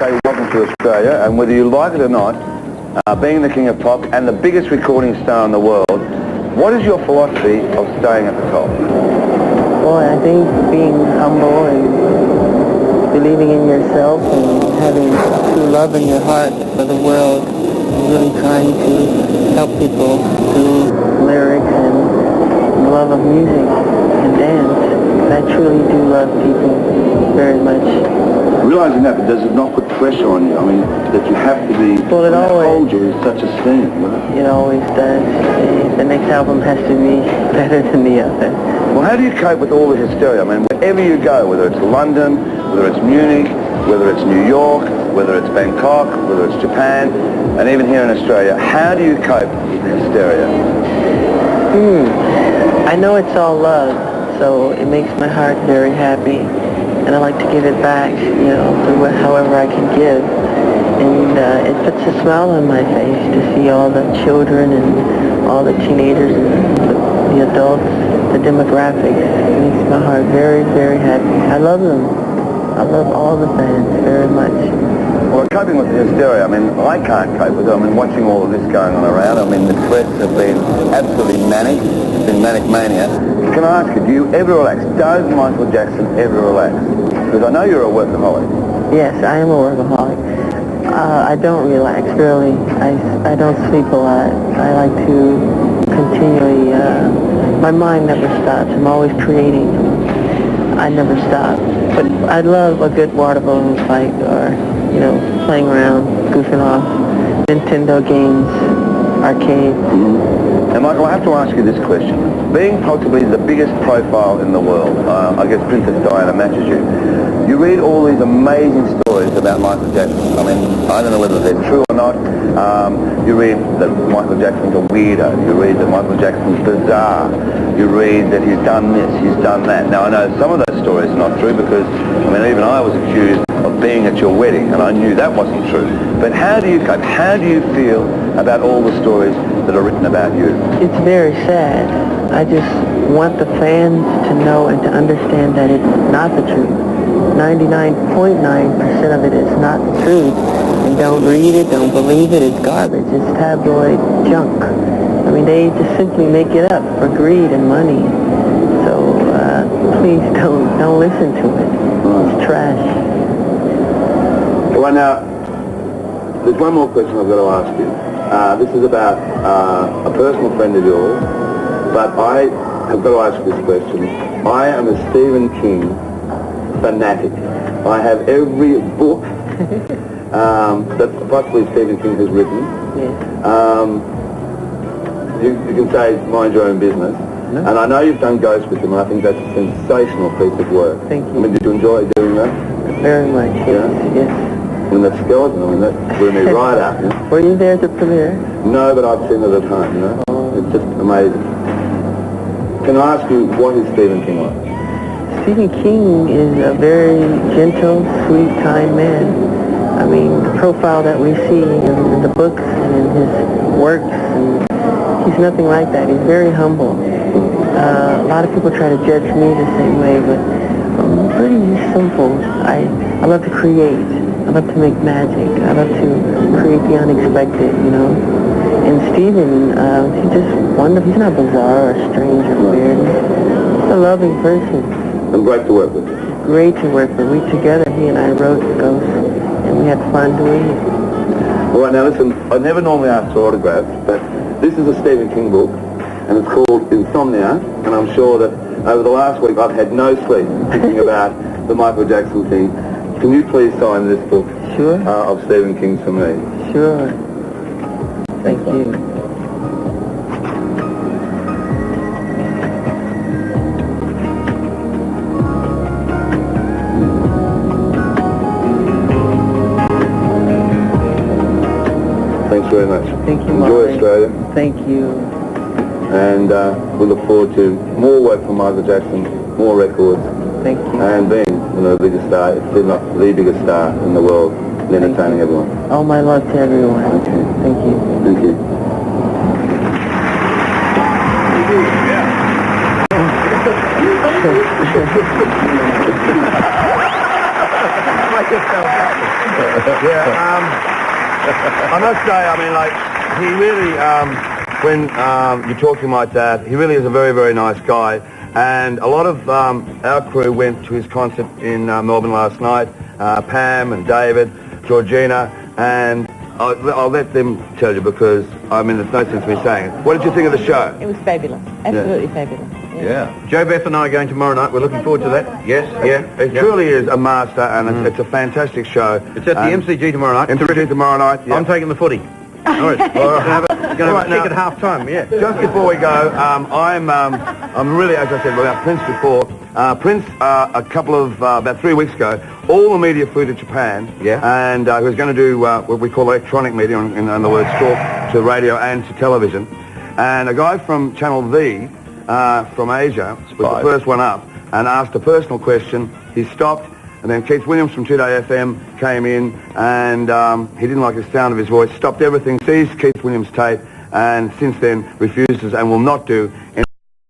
Say welcome to Australia, and whether you like it or not, being the king of pop and the biggest recording star in the world, what is your philosophy of staying at the top? Well, I think being humble and believing in yourself and having true love in your heart for the world and really trying to help people through lyrics and love of music and dance. I truly do love people very much. Realizing that, but does it not put pressure on you? I mean, that you have to be, well, it always hold you in such a scene, you know? It always does. The next album has to be better than the other. Well, how do you cope with all the hysteria? I mean, wherever you go, whether it's London, whether it's Munich, whether it's New York, whether it's Bangkok, whether it's Japan, and even here in Australia, how do you cope with the hysteria? I know it's all love, so it makes my heart very happy. And I like to give it back, you know, through however I can give. And it puts a smile on my face to see all the children and all the teenagers and the adults, the demographics. It makes my heart very, very happy. I love them. I love all the fans very much. Well, coping with the hysteria, I mean, I can't cope with it. I mean, watching all of this going on around, I mean, the press have been absolutely manic. It's been manic mania. Can I ask you, do you ever relax? Does Michael Jackson ever relax? Because I know you're a workaholic. Yes, I am a workaholic. I don't relax, really. I don't sleep a lot. I like to continually, my mind never stops. I'm always creating. I never stop. But I love a good water balloon fight or, you know, playing around, goofing off, Nintendo games, arcade. And Michael, I have to ask you this question. Being possibly the biggest profile in the world, I guess Princess Diana matches you. You read all these amazing stories about Michael Jackson. I mean, I don't know whether they're true or not. You read that Michael Jackson's a weirdo. You read that Michael Jackson's bizarre. You read that he's done this, he's done that. Now, I know some of those stories are not true because, I mean, even I was accused of being at your wedding, and I knew that wasn't true. But how do you cope? How do you feel about all the stories that are written about you? It's very sad. I just want the fans to know and to understand that it's not the truth. 99.9% of it is not the truth. And don't read it, don't believe it, it's garbage. It's tabloid junk. I mean, they just simply make it up for greed and money. So please don't listen to it. It's trash. Well, now, there's one more question I've got to ask you. This is about a personal friend of yours, but I have got to ask this question. I am a Stephen King fanatic. I have every book that possibly Stephen King has written. Yeah. You can say mind your own business. No. And I know you've done Ghost with him, and I think that's a sensational piece of work. Thank you. I mean, did you enjoy doing that? Very much, yes. Yes. When that skeleton, I mean, that blew me right out. You know? Were you there at the premiere? No, but I've seen it at home, you know? Oh. It's just amazing. Can I ask you, what is Stephen King like? Stephen King is a very gentle, sweet, kind man. I mean, the profile that we see in the books and in his works, and he's nothing like that. He's very humble. A lot of people try to judge me the same way, but I'm pretty simple. I love to create. I love to make magic. I love to create the unexpected, you know. And Stephen, he's just wonderful. He's not bizarre or strange or weird. He's a loving person. And great to work with. Great to work with. We together, he and I wrote Ghost, and we had fun doing it. All right, now listen, I never normally ask for autographs, but this is a Stephen King book, and it's called Insomnia, and I'm sure that over the last week I've had no sleep thinking about the Michael Jackson thing. Can you please sign this book? Sure. Of Stephen King for me? Sure. Thank you. Thanks very much. Thank you, Enjoy Maury. Australia. Thank you. And we look forward to more work from Michael Jackson, more records, Thank you. and being, you know, the biggest star, if not the biggest star in the world, and entertaining everyone. All my love to everyone. Okay. Thank you. Thank you. I must say, I mean, like, he really, when you're talking like that, he really is a very, very nice guy. And a lot of our crew went to his concert in Melbourne last night. Pam and David, Georgina, and I'll let them tell you because, I mean, there's no sense in me saying it. What did you think of the show? It was fabulous. Absolutely fabulous. Yeah. Joe Beth and I are going tomorrow night. We're looking forward to that. Yes, yeah. It truly is a master, and it's a fantastic show. It's at the MCG tomorrow night. MCG tomorrow night. Yeah. I'm taking the footy. All right. Going to have a kick at half time, yeah. Just before we go, I'm really, as I said about Prince before, Prince, a couple of, about 3 weeks ago, all the media flew to Japan, and he was going to do what we call electronic media, in other words, talk to radio and to television. And a guy from Channel V, from Asia, was the first one up, and asked a personal question. He stopped, and then Keith Williams from 2Day FM came in, and he didn't like the sound of his voice, stopped everything, seized Keith Williams' tape, and since then refuses and will not do any